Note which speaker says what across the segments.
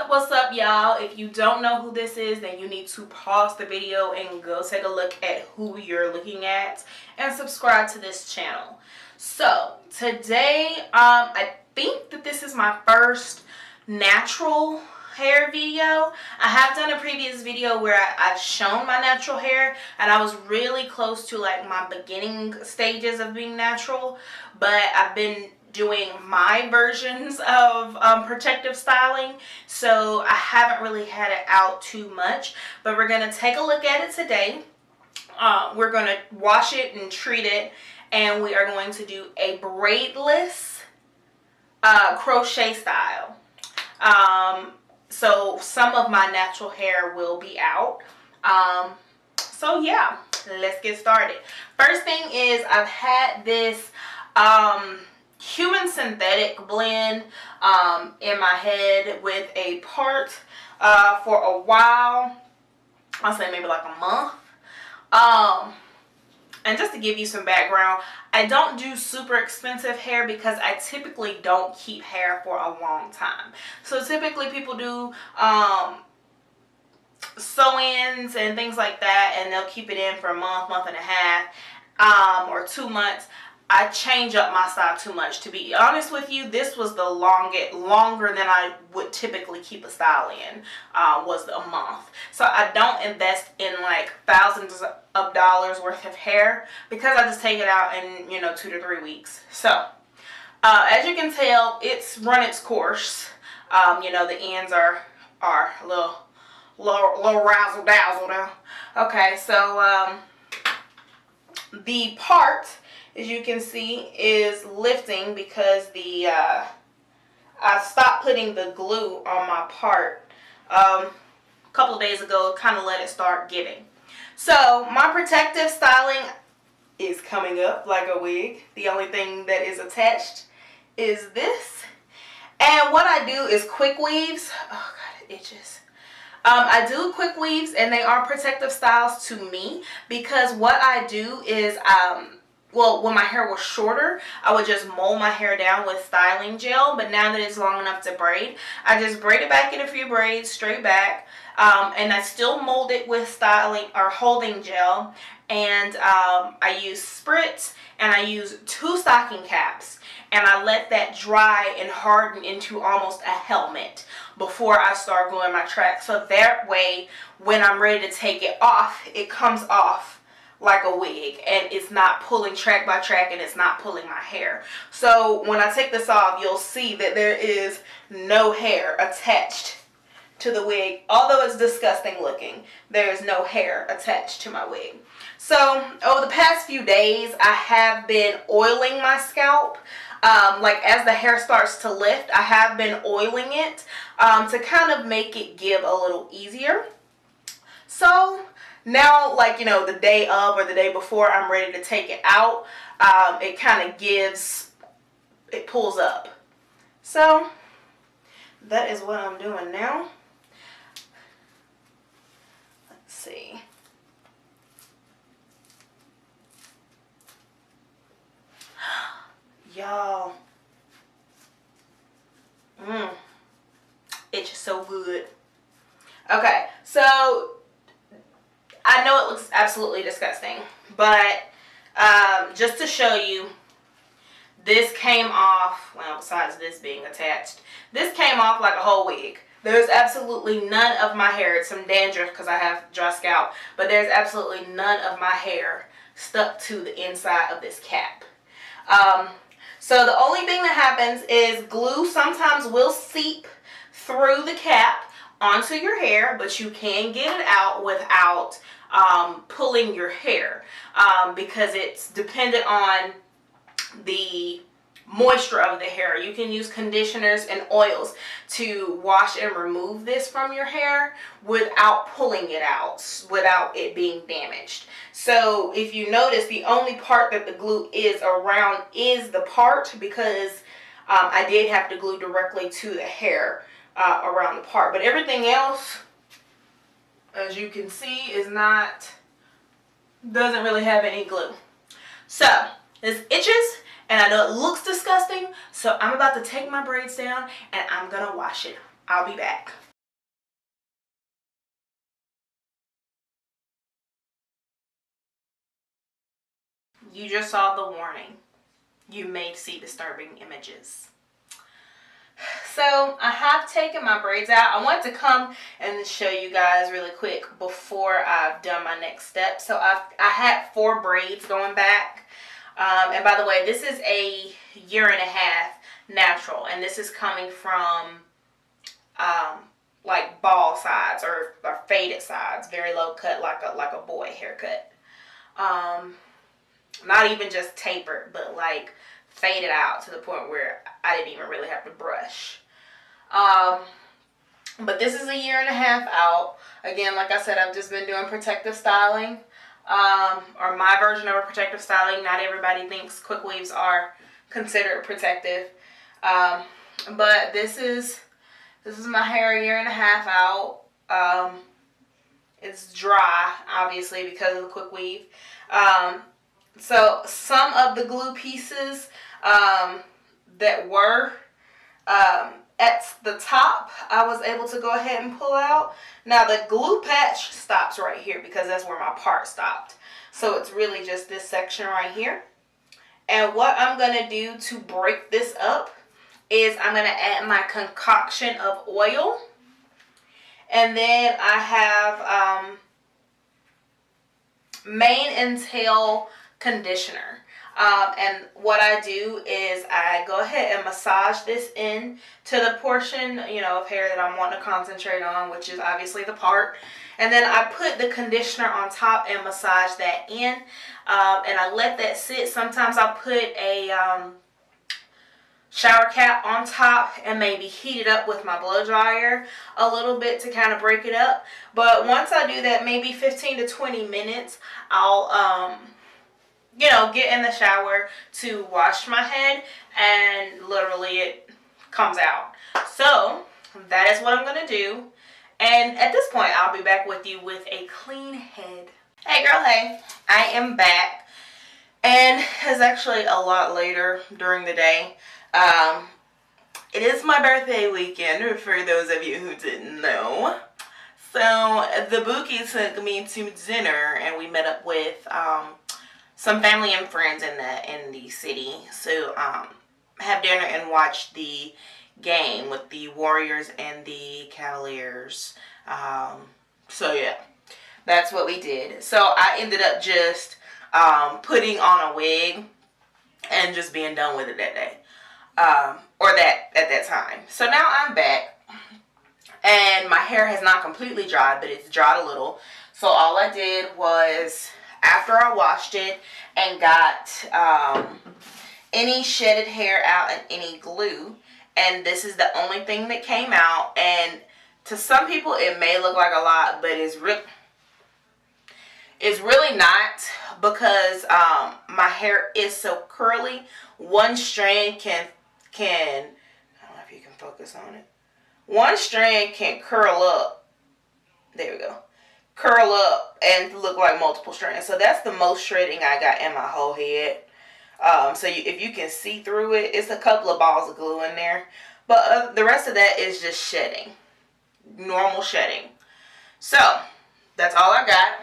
Speaker 1: What's up, y'all? If you don't know who this is, then you need to pause the video and go take a look at who you're looking at and subscribe to this channel. So today, I think that this is my first natural hair video. I have done a previous video where I've shown my natural hair, and I was really close to like my beginning stages of being natural, but I've been doing my versions of protective styling, so I haven't really had it out too much, but we're gonna take a look at it today. We're gonna wash it and treat it, and we are going to do a braidless crochet style. So some of my natural hair will be out. So yeah, let's get started. First thing is, I've had this human synthetic blend in my head with a part for a while. I'll say maybe like a month. And just to give you some background, I don't do super expensive hair because I typically don't keep hair for a long time. So typically people do sew-ins and things like that, and they'll keep it in for a month, month and a half, or 2 months. I change up my style too much. To be honest with you, this was the longer than I would typically keep a style in, was a month. So I don't invest in like thousands of dollars worth of hair because I just take it out in, 2 to 3 weeks. So as you can tell, it's run its course. The ends are a little razzle dazzle now. Okay, so the part, as you can see, is lifting because I stopped putting the glue on my part a couple of days ago. Kind of let it start giving. So my protective styling is coming up like a wig. The only thing that is attached is this. And what I do is quick weaves. Oh God, it itches. I do quick weaves, and they are protective styles to me because what I do is well, when my hair was shorter, I would just mold my hair down with styling gel. But now that it's long enough to braid, I just braid it back in a few braids straight back. And I still mold it with styling or holding gel. And I use spritz, and I use 2 stocking caps. And I let that dry and harden into almost a helmet before I start gluing my track. So that way, when I'm ready to take it off, it comes off like a wig, and it's not pulling track by track, and it's not pulling my hair. So when I take this off, you'll see that there is no hair attached to the wig. Although it's disgusting looking, there is no hair attached to my wig. So over the past few days, I have been oiling my scalp. Like as the hair starts to lift, I have been oiling it to kind of make it give a little easier. So now, like, the day of or the day before I'm ready to take it out, it kind of it pulls up. So that is what I'm doing now. Let's see. Y'all. It's just so good. Okay, so I know it looks absolutely disgusting, but just to show you, this came off, well, besides this being attached, this came off like a whole wig. There's absolutely none of my hair. It's some dandruff because I have dry scalp, but there's absolutely none of my hair stuck to the inside of this cap. So the only thing that happens is glue sometimes will seep through the cap onto your hair, but you can get it out without pulling your hair because it's dependent on the moisture of the hair. You can use conditioners and oils to wash and remove this from your hair without pulling it out, without it being damaged. So if you notice, the only part that the glue is around is the part, because I did have to glue directly to the hair around the part. But everything else, as you can see, doesn't really have any glue. So this itches, and I know it looks disgusting, so I'm about to take my braids down and I'm gonna wash it. I'll be back. You just saw the warning. You may see disturbing images. So I have taken my braids out. I want to come and show you guys really quick before I've done my next step. So I had 4 braids going back. And by the way, this is a 1.5 years natural, and this is coming from like ball sides or faded sides, very low cut, like a boy haircut. Not even just tapered, but like faded out to the point where I didn't even really have to brush. But this is a 1.5 years out. Again, like I said, I've just been doing protective styling. Or my version of a protective styling. Not everybody thinks quick weaves are considered protective. But this is my hair 1.5 years out. It's dry, obviously, because of the quick weave. So some of the glue pieces that were at the top, I was able to go ahead and pull out. Now the glue patch stops right here because that's where my part stopped. So it's really just this section right here. And what I'm going to do to break this up is I'm going to add my concoction of oil. And then I have mane and tail conditioner. And what I do is I go ahead and massage this in to the portion, of hair that I'm wanting to concentrate on, which is obviously the part. And then I put the conditioner on top and massage that in. And I let that sit. Sometimes I'll put a shower cap on top and maybe heat it up with my blow dryer a little bit to kind of break it up. But once I do that, maybe 15 to 20 minutes, I'll get in the shower to wash my head, and literally it comes out. So that is what I'm going to do. And at this point, I'll be back with you with a clean head. Hey girl, hey. I am back. And it's actually a lot later during the day. It is my birthday weekend, for those of you who didn't know. So the bookie took me to dinner, and we met up with some family and friends in the city. So have dinner and watch the game with the Warriors and the Cavaliers. So yeah, that's what we did. So I ended up just putting on a wig and just being done with it that day, or at that time. So now I'm back, and my hair has not completely dried, but it's dried a little. So all I did was, after I washed it and got any shedded hair out and any glue, and this is the only thing that came out, and to some people it may look like a lot, but it's really not, because my hair is so curly. One strand can I don't know if you can focus on it. One strand can curl up. There we go. Curl up and look like multiple strands. So that's the most shredding I got in my whole head. So if you can see through it, it's a couple of balls of glue in there, but the rest of that is just shedding, normal shedding. So that's all I got.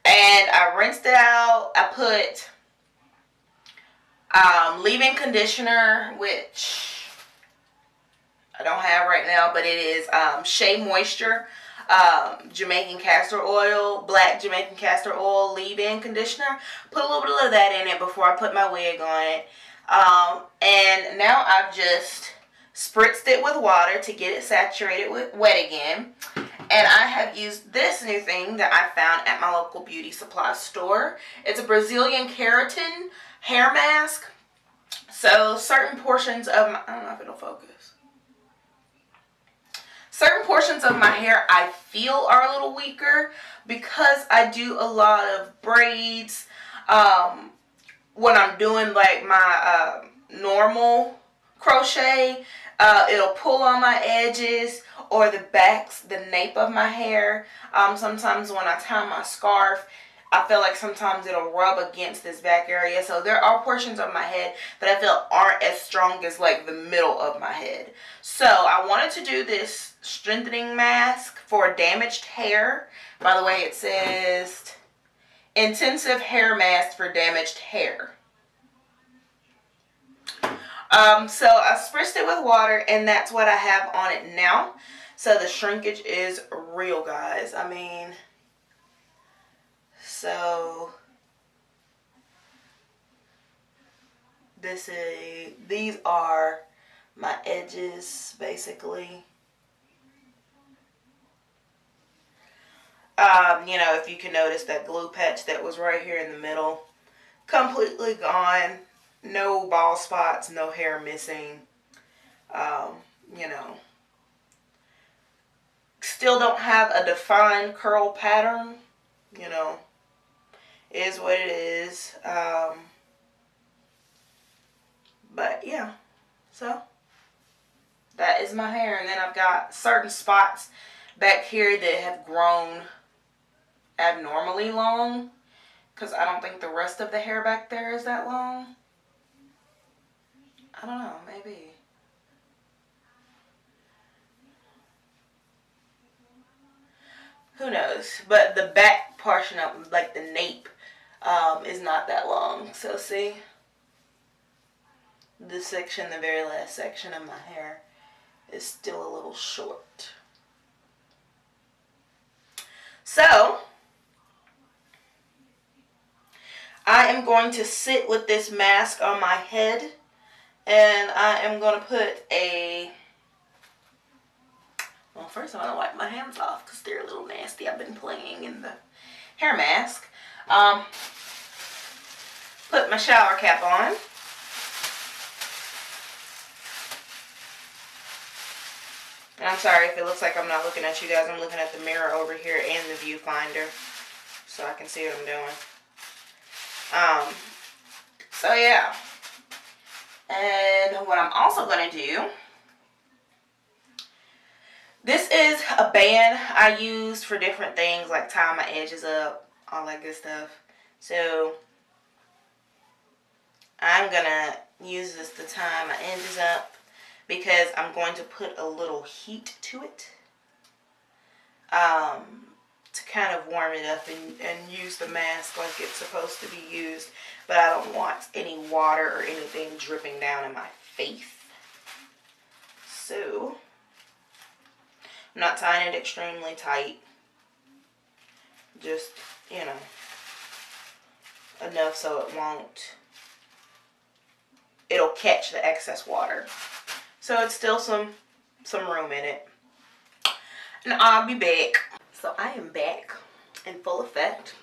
Speaker 1: And I rinsed it out. I put leave-in conditioner, which I don't have right now, but it is Shae Moisture. Jamaican castor oil, black Jamaican castor oil leave-in conditioner. Put a little bit of that in it before I put my wig on it. And now I've just spritzed it with water to get it saturated with wet again. And I have used this new thing that I found at my local beauty supply store. It's a Brazilian Keratin hair mask. So certain portions of my, I don't know if it'll focus. Certain portions of my hair I feel are a little weaker because I do a lot of braids. When I'm doing like my normal crochet, it'll pull on my edges or the backs, the nape of my hair. Sometimes when I tie my scarf, I feel like sometimes it'll rub against this back area. So there are portions of my head that I feel aren't as strong as like the middle of my head. So I wanted to do this strengthening mask for damaged hair. By the way, it says intensive hair mask for damaged hair. So I spritzed it with water, and that's what I have on it now. So the shrinkage is real, guys. I mean, so these are my edges, basically. You know, if you can notice that glue patch that was right here in the middle, completely gone. No bald spots, no hair missing. You know, still don't have a defined curl pattern. You know, is what it is. But yeah, so that is my hair. And then I've got certain spots back here that have grown abnormally long, because I don't think the rest of the hair back there is that long. I don't know, maybe. Who knows? But the back portion of, like the nape, is not that long. So see, this section, the very last section of my hair, is still a little short. So I am going to sit with this mask on my head, and I am going to put a, well, first I'm going to wipe my hands off because they're a little nasty. I've been playing in the hair mask. Put my shower cap on. And I'm sorry if it looks like I'm not looking at you guys. I'm looking at the mirror over here and the viewfinder so I can see what I'm doing. So yeah. And what I'm also going to do, this is a band I use for different things, like tying my edges up, all that good stuff. So I'm going to use this to tie my edges up because I'm going to put a little heat to it. To kind of warm it up and use the mask like it's supposed to be used. But I don't want any water or anything dripping down in my face. So I'm not tying it extremely tight. Just, you know, enough so it'll catch the excess water. So it's still some room in it. And I'll be back. So I am back in full effect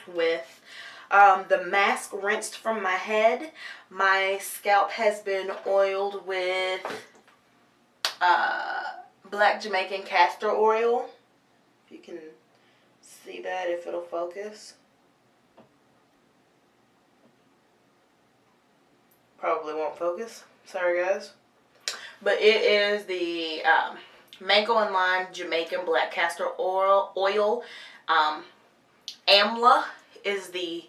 Speaker 1: with the mask rinsed from my head. My scalp has been oiled with black Jamaican castor oil. If you can see that, if it'll focus. Probably won't focus. Sorry guys. But it is the mango and lime Jamaican black castor oil. Amla is the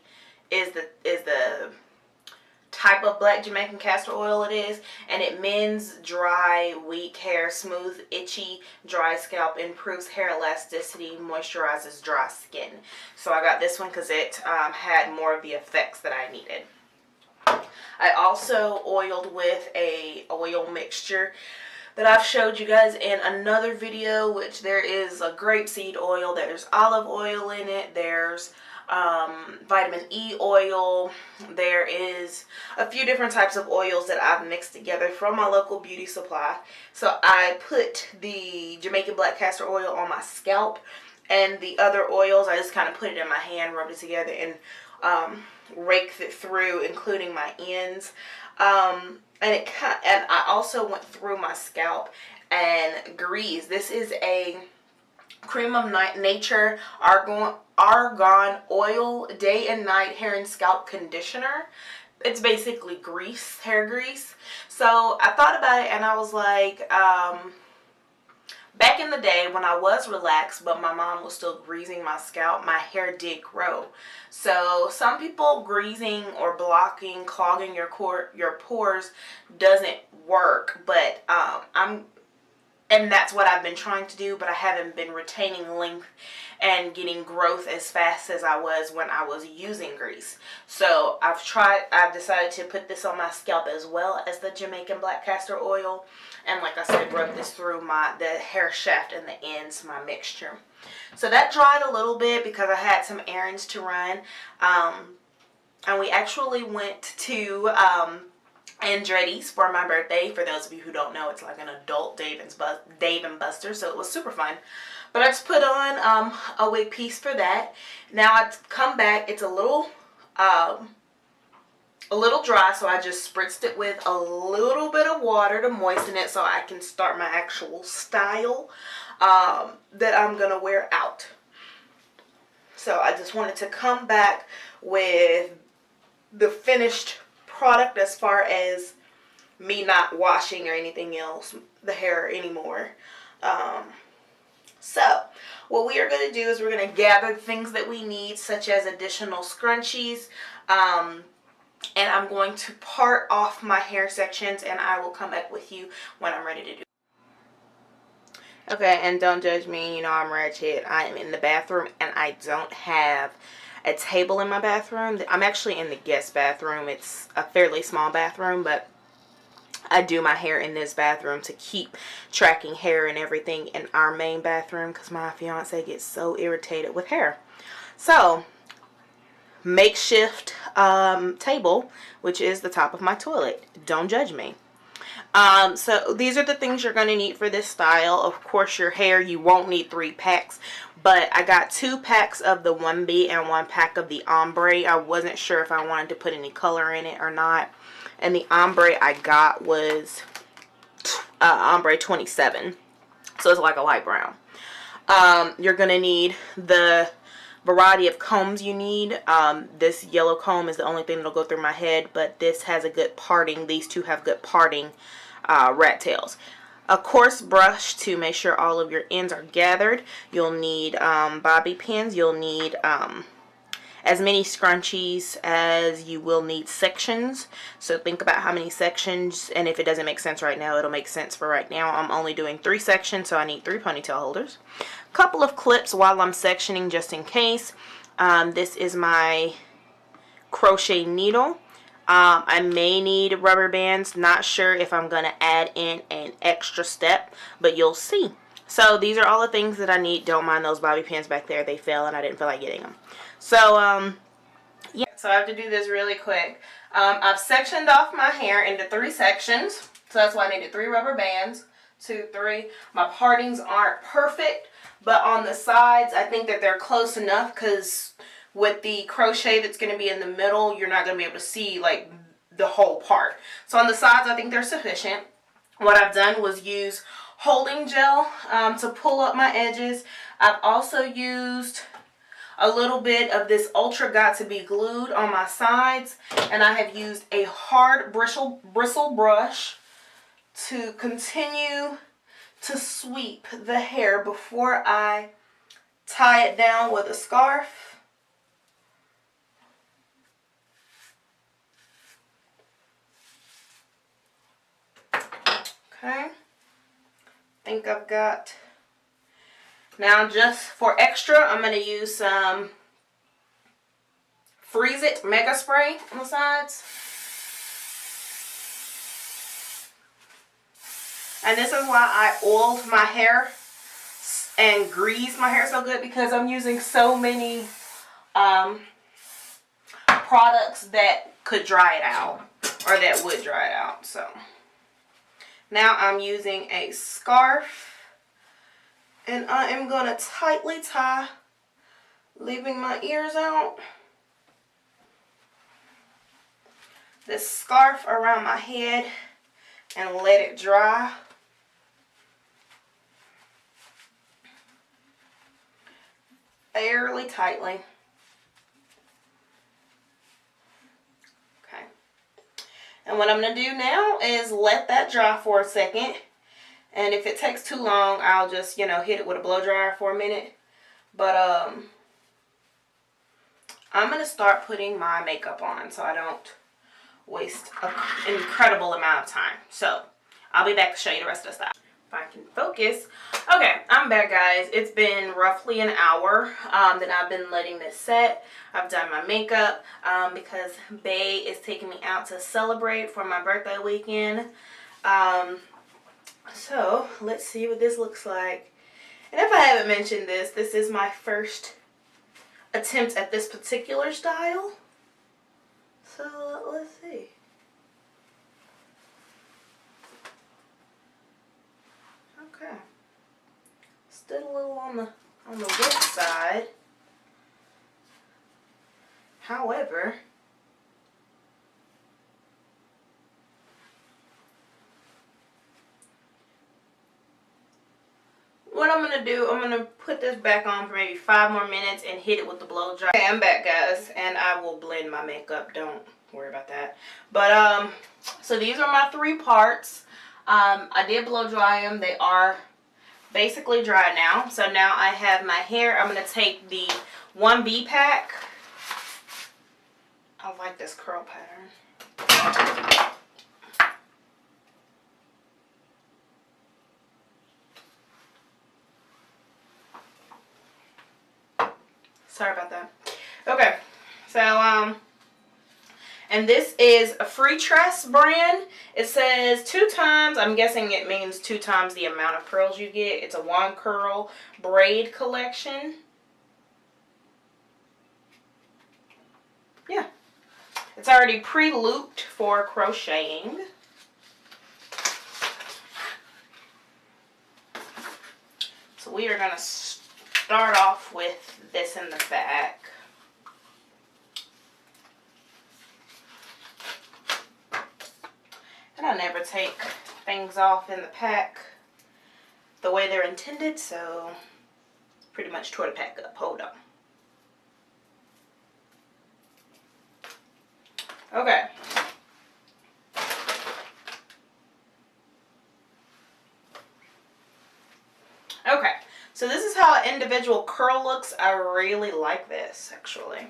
Speaker 1: type of black Jamaican castor oil it is, and it mends dry, weak hair, smooth, itchy, dry scalp, improves hair elasticity, moisturizes dry skin. So I got this one because it had more of the effects that I needed. I also oiled with a oil mixture that I've showed you guys in another video, which there is a grapeseed oil, there's olive oil in it, there's vitamin E oil. There is a few different types of oils that I've mixed together from my local beauty supply. So I put the Jamaican black castor oil on my scalp, and the other oils I just kind of put it in my hand, rubbed it together, and raked it through, including my ends. And I also went through my scalp and greased. This is a Cream of Nature Argon Oil Day and Night Hair and Scalp Conditioner. It's basically grease, hair grease. So I thought about it and I was like, back in the day when I was relaxed but my mom was still greasing my scalp, my hair did grow. So some people, greasing or blocking, clogging your pores doesn't work, but and that's what I've been trying to do, but I haven't been retaining length and getting growth as fast as I was when I was using grease. So I've decided to put this on my scalp as well as the Jamaican black castor oil. And like I said, rub this through the hair shaft and the ends, my mixture. So that dried a little bit because I had some errands to run. And we actually went to Andretti's for my birthday. For those of you who don't know, it's like an adult Dave and Buster, so it was super fun. But I just put on a wig piece for that. Now I come back, it's a little dry, so I just spritzed it with a little bit of water to moisten it so I can start my actual style that I'm gonna wear out. So I just wanted to come back with the finished product as far as me not washing or anything else the hair anymore. So what we are going to do is we're going to gather things that we need, such as additional scrunchies, and I'm going to part off my hair sections, and I will come back with you when I'm ready to do it. Okay, and don't judge me, you know I'm ratchet. I am in the bathroom and I don't have a table in my bathroom. I'm actually in the guest bathroom. It's a fairly small bathroom, but I do my hair in this bathroom to keep tracking hair and everything in our main bathroom because my fiance gets so irritated with hair. So, makeshift table, which is the top of my toilet. Don't judge me. So these are the things you're going to need for this style. Of course, your hair, you won't need 3 packs. But I got 2 packs of the 1B and 1 pack of the ombre. I wasn't sure if I wanted to put any color in it or not. And the ombre I got was ombre 27. So it's like a light brown. You're going to need the variety of combs you need. This yellow comb is the only thing that'll go through my head. But this has a good parting. These 2 have good parting rat tails. A coarse brush to make sure all of your ends are gathered. You'll need bobby pins. You'll need as many scrunchies as you will need sections. So think about how many sections, and if it doesn't make sense right now, it'll make sense for right now. I'm only doing 3 sections, so I need 3 ponytail holders. A couple of clips while I'm sectioning just in case. This is my crochet needle. I may need rubber bands. Not sure if I'm going to add in an extra step, but you'll see. So these are all the things that I need. Don't mind those bobby pins back there. They fell and I didn't feel like getting them. So, yeah. So I have to do this really quick. I've sectioned off my hair into 3 sections. So that's why I needed 3 rubber bands. 2, 3. My partings aren't perfect, but on the sides, I think that they're close enough because with the crochet that's going to be in the middle, you're not going to be able to see like the whole part. So on the sides, I think they're sufficient. What I've done was use holding gel to pull up my edges. I've also used a little bit of this Ultra Got to Be Glued on my sides, and I have used a hard bristle brush to continue to sweep the hair before I tie it down with a scarf. Okay, I think I've got, now just for extra, I'm going to use some Freeze It Mega Spray on the sides. And this is why I oiled my hair and greased my hair so good, because I'm using so many products that could dry it out, or that would dry it out. So now I'm using a scarf, and I am going to tightly tie, leaving my ears out, this scarf around my head and let it dry. Fairly tightly. Okay. And what I'm going to do now is let that dry for a second. And if it takes too long, I'll just, hit it with a blow dryer for a minute. But I'm going to start putting my makeup on so I don't waste an incredible amount of time. So I'll be back to show you the rest of the style. If I can focus. Okay, I'm back, guys. It's been roughly an hour that I've been letting this set. I've done my makeup because Bae is taking me out to celebrate for my birthday weekend. So let's see what this looks like. And if I haven't mentioned this, this is my first attempt at this particular style. So let's see. Okay. Still a little on the wet side. However, what I'm going to do, I'm going to put this back on for maybe 5 more minutes and hit it with the blow dry. Okay, I'm back, guys, and I will blend my makeup. Don't worry about that. But, so these are my 3 parts. I did blow dry them. They are basically dry now. So now I have my hair. I'm going to take the 1B pack. I like this curl pattern. Sorry about that. Okay, so and this is a Free Tress brand. It says 2 times. I'm guessing it means 2 times the amount of curls you get. It's a 1 curl braid collection. Yeah, it's already pre-looped for crocheting. So we are gonna start off with this in the back. And I never take things off in the pack the way they're intended, so pretty much tore the pack up. Hold on. Okay. Okay. So this is how an individual curl looks. I really like this, actually.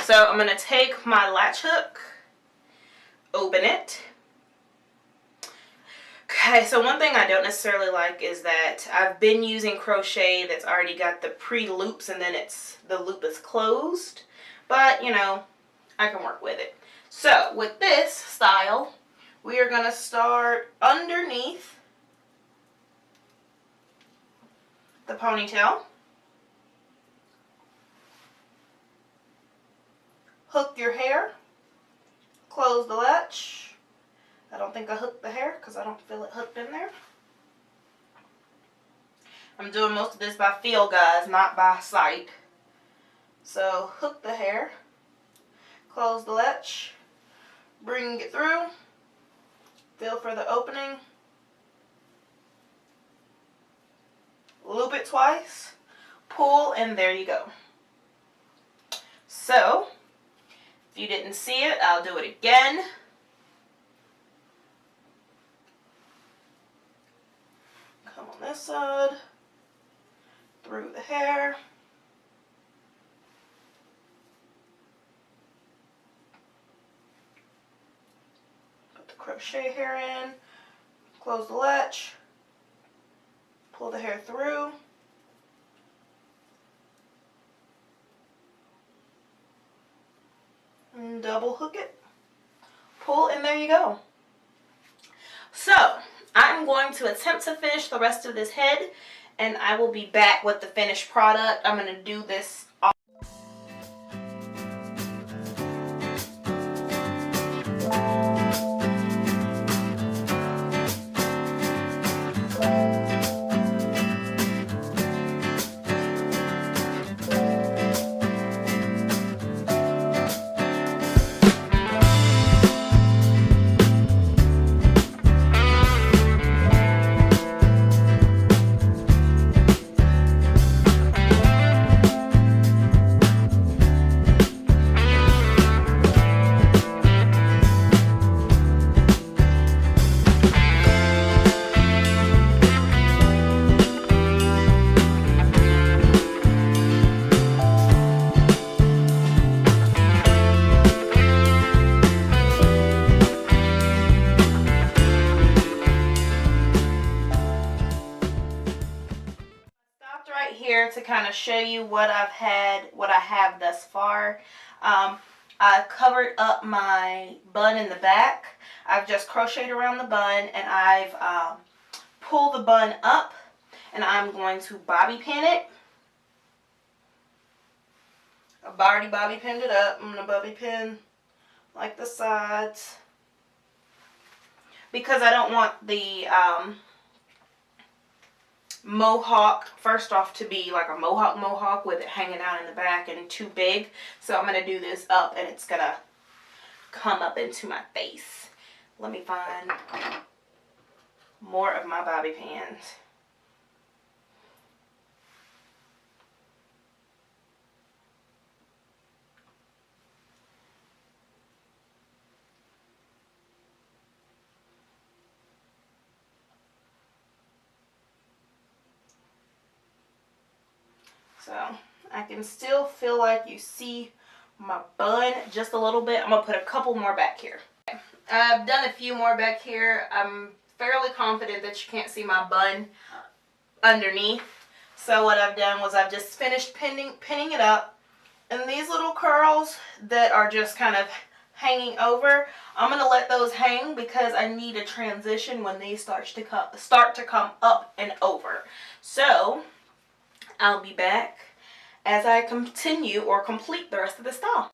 Speaker 1: So I'm going to take my latch hook, open it. Okay, so one thing I don't necessarily like is that I've been using crochet that's already got the pre-loops and then the loop is closed. But, I can work with it. So with this style, we are going to start underneath the ponytail. Hook your hair. Close the latch. I don't think I hooked the hair because I don't feel it hooked in there. I'm doing most of this by feel, guys, not by sight. So hook the hair. Close the latch. Bring it through. Feel for the opening. Loop it twice. Pull, and there you go. So, if you didn't see it, I'll do it again. Come on this side. Through the hair. Put the crochet hair in. Close the latch. Pull the hair through. And double hook it. Pull, and there you go. So, I'm going to attempt to finish the rest of this head, and I will be back with the finished product. I'm going to do this off. kind of show you what I have thus far. I covered up my bun in the back. I've just crocheted around the bun, and I've pulled the bun up, and I'm going to bobby pin it. I've already bobby pinned it up. I'm going to bobby pin like the sides, because I don't want the mohawk, first off, to be like a mohawk with it hanging out in the back and too big. So I'm going to do this up, and it's going to come up into my face. Let me find more of my bobby pins. So I can still feel like you see my bun just a little bit. I'm going to put a couple more back here. Okay. I've done a few more back here. I'm fairly confident that you can't see my bun underneath. So what I've done was I've just finished pinning it up. And these little curls that are just kind of hanging over, I'm going to let those hang because I need a transition when these start to come up and over. So I'll be back as I continue or complete the rest of the style.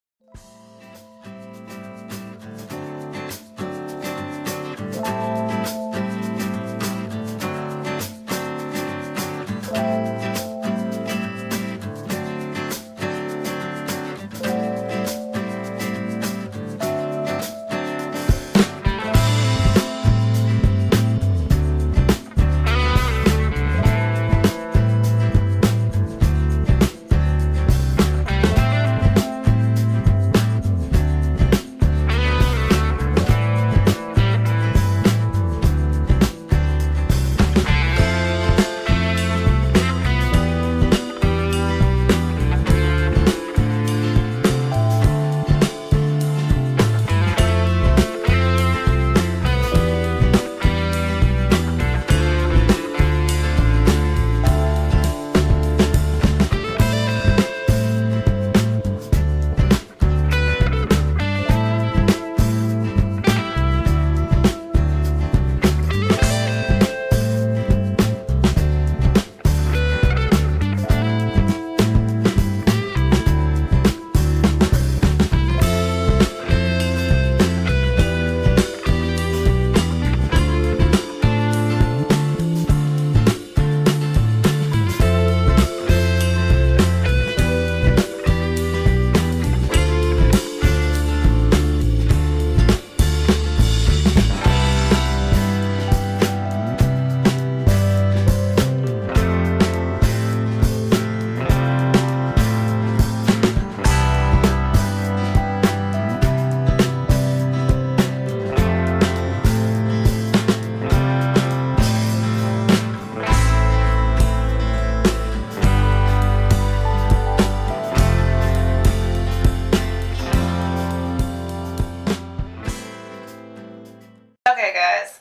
Speaker 1: Okay guys,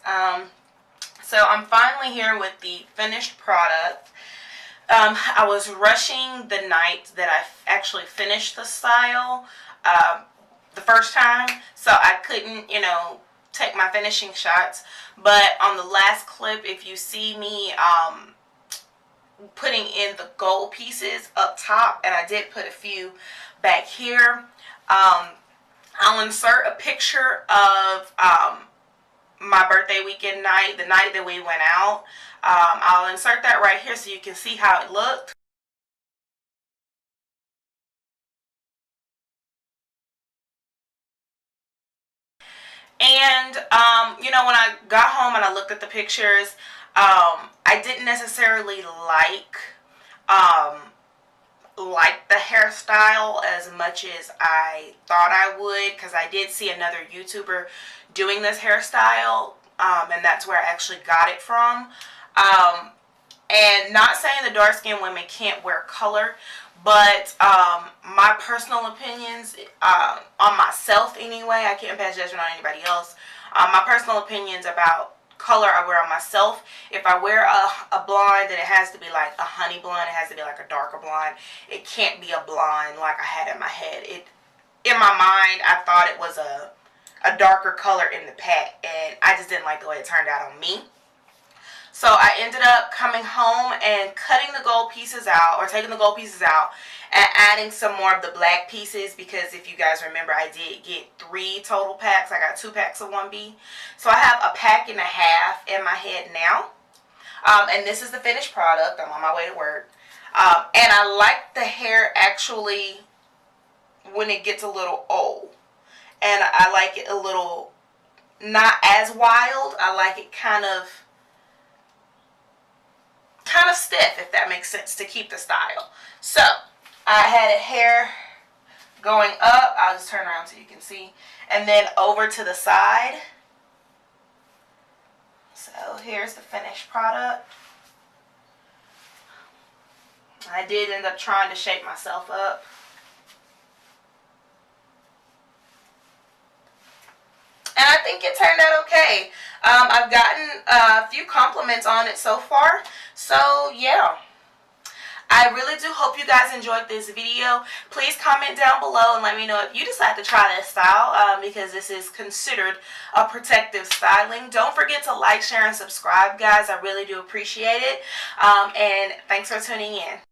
Speaker 1: so I'm finally here with the finished product. I was rushing the night that I actually finished the style the first time, so I couldn't, take my finishing shots. But on the last clip, if you see me putting in the gold pieces up top, and I did put a few back here, I'll insert a picture of my birthday weekend night, the night that we went out. I'll insert that right here so you can see how it looked. And when I got home and I looked at the pictures, I didn't necessarily like the hairstyle as much as I thought I would, because I did see another YouTuber doing this hairstyle, and that's where I actually got it from. And not saying the dark skinned women can't wear color, but my personal opinions on myself anyway, I can't pass judgment on anybody else. My personal opinions about color I wear on myself. If I wear a blonde, then it has to be like a honey blonde. It has to be like a darker blonde. It can't be a blonde like I had in my head. In my mind, I thought it was a darker color in the pack, and I just didn't like the way it turned out on me. So I ended up coming home and cutting the gold pieces out, or taking the gold pieces out, and adding some more of the black pieces, because if you guys remember, I did get 3 total packs. I got 2 packs of 1B. So I have a pack and a half in my head now. And this is the finished product. I'm on my way to work. And I like the hair actually when it gets a little old. And I like it a little, not as wild. I like it kind of stiff, if that makes sense, to keep the style. So I had a hair going up. I'll just turn around so you can see. And then over to the side. So here's the finished product. I did end up trying to shape myself up. And I think it turned out okay. I've gotten a few compliments on it so far. So yeah. I really do hope you guys enjoyed this video. Please comment down below and let me know if you decide to try this style, because this is considered a protective styling. Don't forget to like, share, and subscribe, guys. I really do appreciate it. And thanks for tuning in.